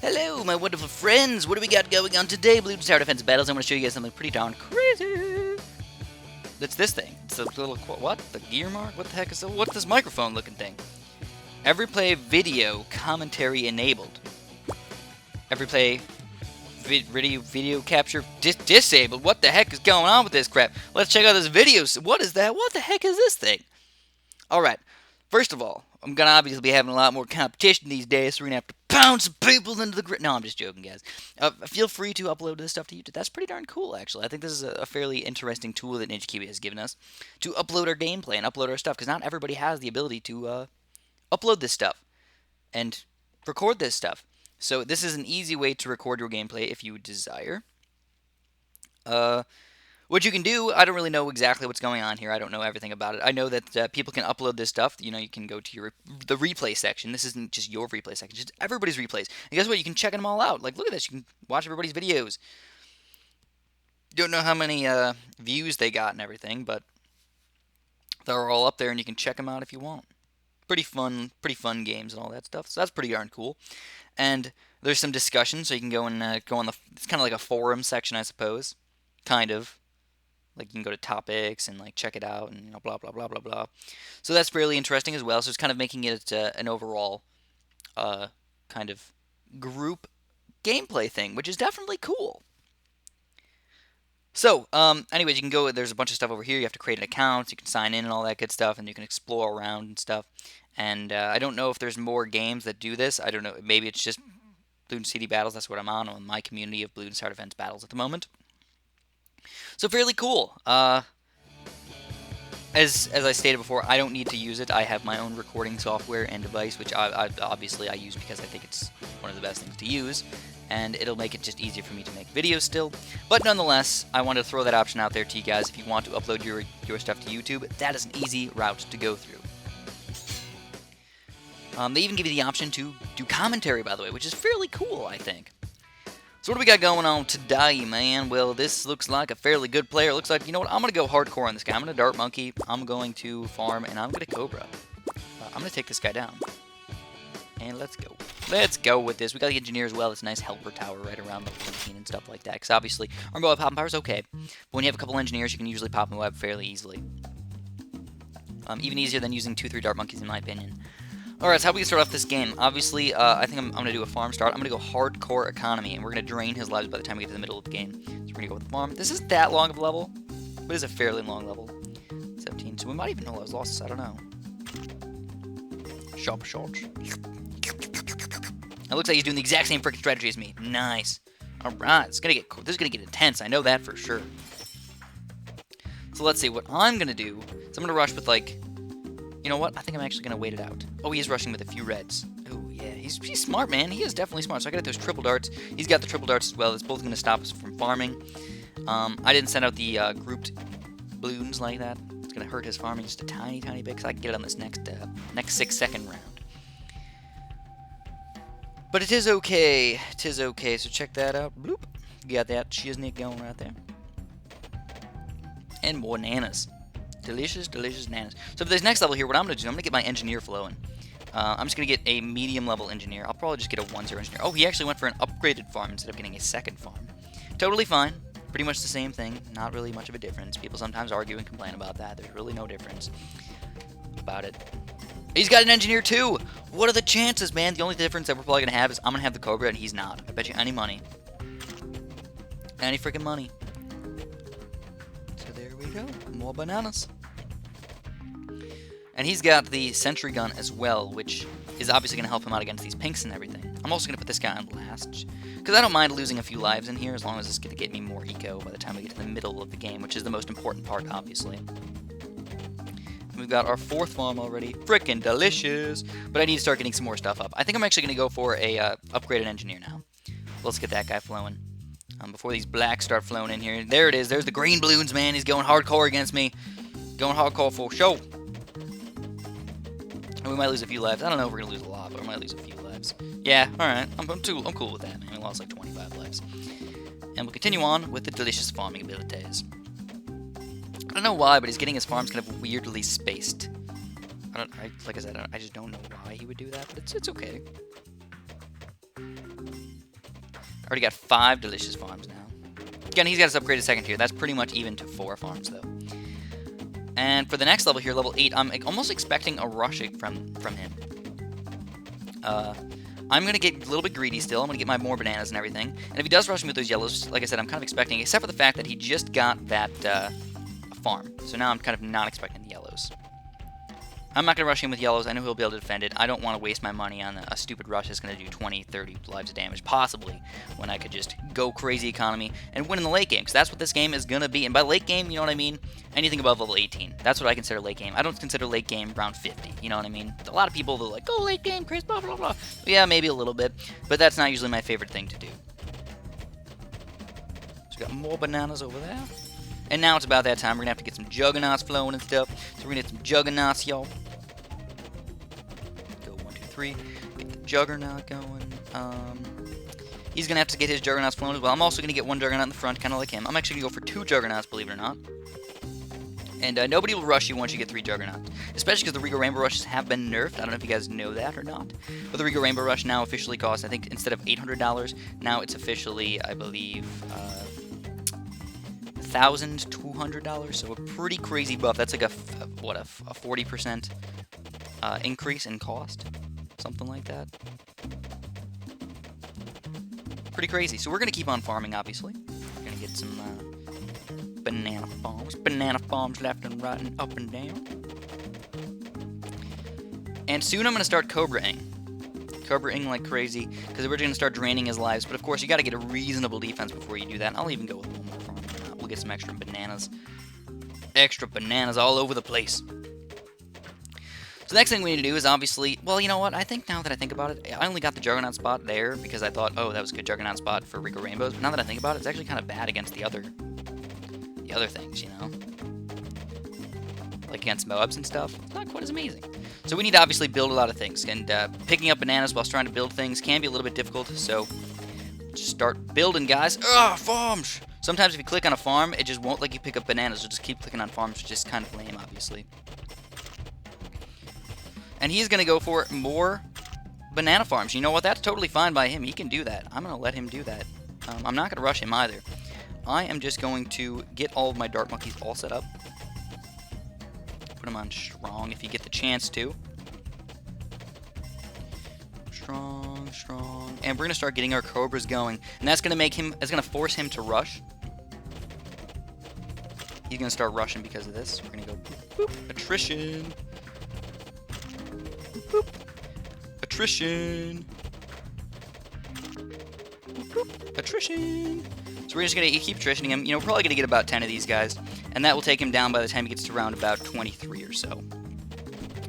Hello, my wonderful friends! What do we got going on today? Blue Tower Defense Battles. I'm going to show you guys something pretty darn crazy. That's this thing. It's a little, what? The gear mark? What the heck is it? What's this microphone looking thing? Every play video commentary enabled. Every play video capture disabled. What the heck is going on with this crap? Let's check out this video. What is that? What the heck is this thing? Alright, first of all, I'm going to obviously be having a lot more competition these days, so we're going to have to pound some people into the grid. No, I'm just joking, guys. Feel free to upload this stuff to YouTube. That's pretty darn cool, actually. I think this is a fairly interesting tool that Ninja Kiwi has given us to upload our gameplay and upload our stuff, because not everybody has the ability to upload this stuff and record this stuff. So this is an easy way to record your gameplay if you desire. What you can do, I don't really know exactly what's going on here. I don't know everything about it. I know that people can upload this stuff. You know, you can go to the replay section. This isn't just your replay section. It's just everybody's replays. And guess what? You can check them all out. Like, look at this. You can watch everybody's videos. Don't know how many views they got and everything, but they're all up there, and you can check them out if you want. Pretty fun games and all that stuff. So that's pretty darn cool. And there's some discussion, so you can go and go on the. It's kind of like a forum section, I suppose. Kind of. Like, you can go to topics and, like, check it out and, you know, blah, blah, blah, blah, blah. So that's fairly interesting as well. So it's kind of making it an overall kind of group gameplay thing, which is definitely cool. So, anyways, you can go, there's a bunch of stuff over here. You have to create an account, you can sign in and all that good stuff, and you can explore around and stuff. And I don't know if there's more games that do this. I don't know. Maybe it's just Bloons City Battles. That's what I'm on my community of Bloons Tower Defense Battles at the moment. So fairly cool. As I stated before, I don't need to use it. I have my own recording software and device, which obviously I use because I think it's one of the best things to use, and it'll make it just easier for me to make videos still. But nonetheless, I wanted to throw that option out there to you guys. If you want to upload your stuff to YouTube, that is an easy route to go through. They even give you the option to do commentary, by the way, which is fairly cool, I think. So what do we got going on today, man? Well, this looks like a fairly good player. It looks like, you know what, I'm going to go hardcore on this guy. I'm going to Dart Monkey, I'm going to farm, and I'm going to Cobra. I'm going to take this guy down. And let's go. Let's go with this. We got the engineer as well. It's a nice helper tower right around the 14 and stuff like that. Because obviously, our mobile popping power is okay. But when you have a couple engineers, you can usually pop a web fairly easily. Even easier than using 2-3 Dart Monkeys, in my opinion. Alright, so how we can start off this game? Obviously, I think I'm going to do a farm start. I'm going to go hardcore economy, and we're going to drain his lives by the time we get to the middle of the game. So we're going to go with the farm. This isn't that long of a level, but it is a fairly long level. 17, so we might even know I was lost. I don't know. Sharp shots. It looks like he's doing the exact same freaking strategy as me. Nice. Alright, this is going to get intense. I know that for sure. So let's see. What I'm going to do is I'm going to rush with, like, you know what? I think I'm actually going to wait it out. Oh, he is rushing with a few reds. Oh, yeah. He's smart, man. He is definitely smart. So I got those triple darts. He's got the triple darts as well. It's both going to stop us from farming. I didn't send out the grouped balloons like that. It's going to hurt his farming just a tiny, tiny bit because I can get it on this next 6-second round. But it is okay. It is okay. So check that out. Bloop. You got that shiznit going right there. And more nanas. Delicious, delicious nanas. So for this next level here, what I'm going to do, I'm going to get my engineer flowing. I'm just going to get a medium-level engineer. I'll probably just get a 1-0 engineer. Oh, he actually went for an upgraded farm instead of getting a second farm. Totally fine. Pretty much the same thing. Not really much of a difference. People sometimes argue and complain about that. There's really no difference about it. He's got an engineer too! What are the chances, man? The only difference that we're probably going to have is I'm going to have the Cobra and he's not. I bet you any money. Any freaking money. So there we go. More bananas. And he's got the sentry gun as well, which is obviously going to help him out against these pinks and everything. I'm also going to put this guy on last, because I don't mind losing a few lives in here, as long as it's going to get me more eco by the time we get to the middle of the game, which is the most important part, obviously. We've got our 4th farm already. Frickin' delicious! But I need to start getting some more stuff up. I think I'm actually going to go for a upgraded engineer now. Let's get that guy flowing. Before these blacks start flowing in here. There it is. There's the green balloons, man. He's going hardcore against me. Going hardcore for show. And we might lose a few lives. I don't know if we're going to lose a lot, but we might lose a few lives. Yeah, alright. I'm cool with that, man. We lost like 25 lives. And we'll continue on with the delicious farming abilities. I don't know why, but he's getting his farms kind of weirdly spaced. Like I said, I just don't know why he would do that, but it's okay. Already got 5 delicious farms now. Again, he's got his upgraded second tier. That's pretty much even to 4 farms, though. And for the next level here, level 8, I'm almost expecting a rush from him. I'm going to get a little bit greedy still. I'm going to get my more bananas and everything. And if he does rush me with those yellows, like I said, I'm kind of expecting, except for the fact that he just got that farm. So now I'm kind of not expecting the yellows. I'm not going to rush him with yellows. I know he'll be able to defend it. I don't want to waste my money on a stupid rush that's going to do 20, 30 lives of damage, possibly, when I could just go crazy economy and win in the late game, because that's what this game is going to be. And by late game, you know what I mean? Anything above level 18. That's what I consider late game. I don't consider late game round 50, you know what I mean? A lot of people, they're like, oh, late game, Chris, blah, blah, blah. Yeah, maybe a little bit, but that's not usually my favorite thing to do. So we got more bananas over there. And now it's about that time. We're going to have to get some juggernauts flowing and stuff. So we're going to get some juggernauts, y'all. Go 1, 2, 3. Get the juggernaut going. He's going to have to get his juggernauts flowing as well. I'm also going to get one juggernaut in the front, kind of like him. I'm actually going to go for 2 juggernauts, believe it or not. And nobody will rush you once you get 3 juggernauts. Especially because the Regal Rainbow Rushes have been nerfed. I don't know if you guys know that or not. But the Regal Rainbow Rush now officially costs, I think, instead of $800, now it's officially, I believe, $1,200, so a pretty crazy buff. That's like a 40% increase in cost, something like that. Pretty crazy. So we're gonna keep on farming, obviously. We're gonna get some banana farms left and right and up and down. And soon I'm gonna start Cobra-ing like crazy, because we're gonna start draining his lives. But of course, you gotta get a reasonable defense before you do that. And I'll even go with one more farm. We'll get some extra bananas. Extra bananas all over the place. So the next thing we need to do is obviously, well, you know what? I think now that I think about it, I only got the Juggernaut spot there because I thought, oh, that was a good Juggernaut spot for Regal Rainbows. But now that I think about it, it's actually kind of bad against the other things, you know? Like against Moabs and stuff. It's not quite as amazing. So we need to obviously build a lot of things. And picking up bananas whilst trying to build things can be a little bit difficult. So just start building, guys. Ugh, farms! Sometimes if you click on a farm, it just won't let you pick up bananas. You'll just keep clicking on farms, which is kind of lame, obviously. And he's going to go for more banana farms. You know what? That's totally fine by him. He can do that. I'm going to let him do that. I'm not going to rush him either. I am just going to get all of my dart monkeys all set up. Put them on strong if you get the chance to. Strong, strong. And we're going to start getting our cobras going. And that's going to make him, that's going to force him to rush. He's going to start rushing because of this. We're going to go boop, boop, attrition. Boop, boop. Attrition. Boop, boop. Attrition. So we're just going to keep attritioning him. You know, we're probably going to get about 10 of these guys. And that will take him down by the time he gets to around about 23 or so.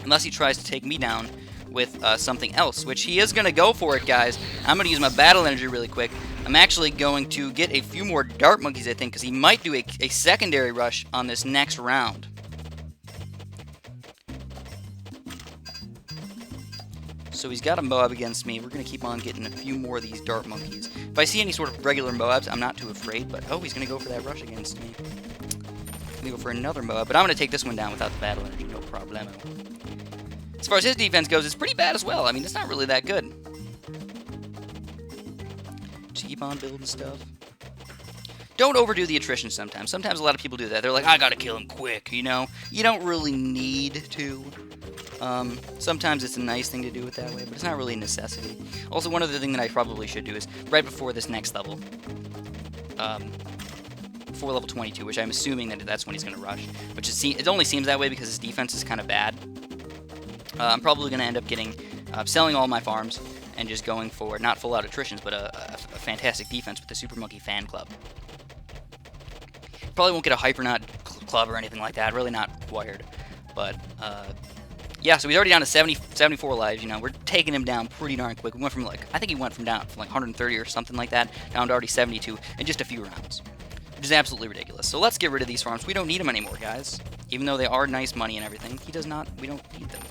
Unless he tries to take me down with something else, which he is going to go for it, guys. I'm going to use my battle energy really quick. I'm actually going to get a few more dart monkeys, I think, because he might do a secondary rush on this next round. So he's got a Moab against me. We're going to keep on getting a few more of these dart monkeys. If I see any sort of regular Moabs, I'm not too afraid, but oh, he's going to go for that rush against me. He's going to go for another Moab, but I'm going to take this one down without the battle energy, no problemo. As far as his defense goes, it's pretty bad as well. I mean, it's not really that good. Just keep on building stuff. Don't overdo the attrition sometimes. Sometimes a lot of people do that. They're like, I gotta kill him quick, you know? You don't really need to. Sometimes it's a nice thing to do it that way, but it's not really a necessity. Also, one other thing that I probably should do is, right before this next level, before level 22, which I'm assuming that that's when he's going to rush, which it only seems that way because his defense is kind of bad. I'm probably going to end up getting, selling all my farms and just going for, not full-out attritions, but a fantastic defense with the Super Monkey Fan Club. Probably won't get a Hypernaut Club or anything like that, really not required. But, yeah, so he's already down to 74 lives, you know, we're taking him down pretty darn quick. We went from, like, I think he went from down from, like, 130 or something like that, down to already 72 in just a few rounds. Which is absolutely ridiculous. So let's get rid of these farms. We don't need them anymore, guys. Even though they are nice money and everything, we don't need them.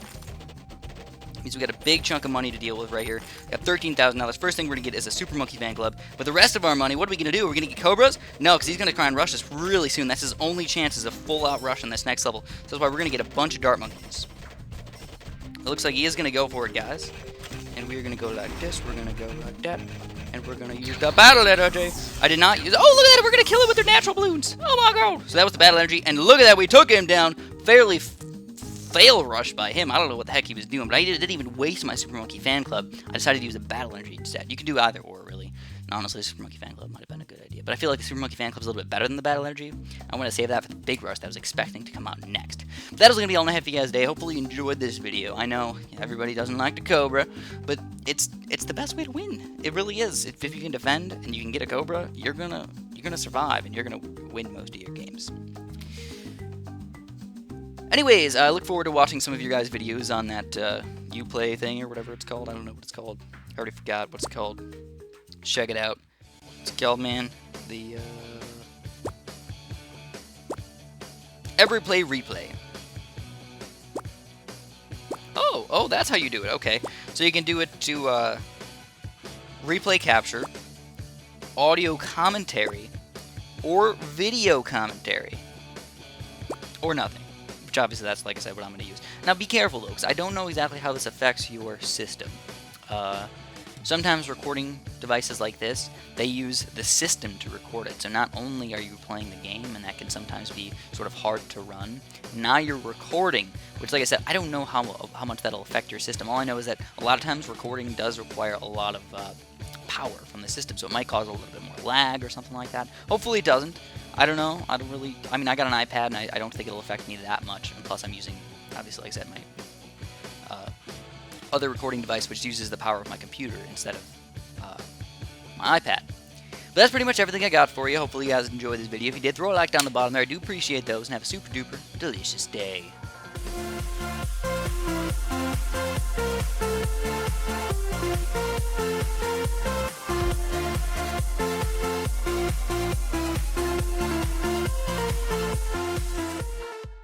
Means we got a big chunk of money to deal with right here. We got $13,000. First thing we're going to get is a Super Monkey Fan Club. But the rest of our money, what are we going to do? We're going to get Cobras? No, because he's going to try and rush us really soon. That's his only chance is a full-out rush on this next level. So that's why we're going to get a bunch of Dart Monkeys. It looks like he is going to go for it, guys. And we're gonna go like this, we're gonna go like that, and we're gonna use the battle energy. I did not use, oh, look at that, we're gonna kill him with their natural balloons. Oh my god. So that was the battle energy, and look at that, we took him down. Fairly fail rush by him. I don't know what the heck he was doing, but I didn't even waste my Super Monkey Fan Club. I decided to use the battle energy instead. You can do either or, really. And honestly, the Super Monkey Fan Club might have been a good idea, but I feel like the Super Monkey Fan Club is a little bit better than the battle energy. I want to save that for the big rush that I was expecting to come out next. But that is going to be all I have for you guys today. Hopefully you enjoyed this video. I know everybody doesn't like the Cobra, but it's the best way to win. It really is. If you can defend and you can get a Cobra, you're gonna survive and you're gonna win most of your games. Anyways, I look forward to watching some of your guys' videos on that Uplay thing or whatever it's called. I don't know what it's called. I already forgot what it's called. Check it out. What's it called, man? The Every Play Replay. Oh, that's how you do it. Okay, so you can do it to replay capture, audio commentary, or video commentary, or nothing. Which obviously that's, like I said, what I'm going to use. Now be careful though, because I don't know exactly how this affects your system. Sometimes recording devices like this, they use the system to record it. So not only are you playing the game, and that can sometimes be sort of hard to run, now you're recording, which, like I said, I don't know how much that'll affect your system. All I know is that a lot of times recording does require a lot of power from the system, so it might cause a little bit more lag or something like that. Hopefully it doesn't. I don't know. I mean, I got an iPad, and I don't think it'll affect me that much. And plus, I'm using, obviously, like I said, my other recording device, which uses the power of my computer instead of my iPad. But that's pretty much everything I got for you. Hopefully, you guys enjoyed this video. If you did, throw a like down the bottom there. I do appreciate those, and have a super duper delicious day.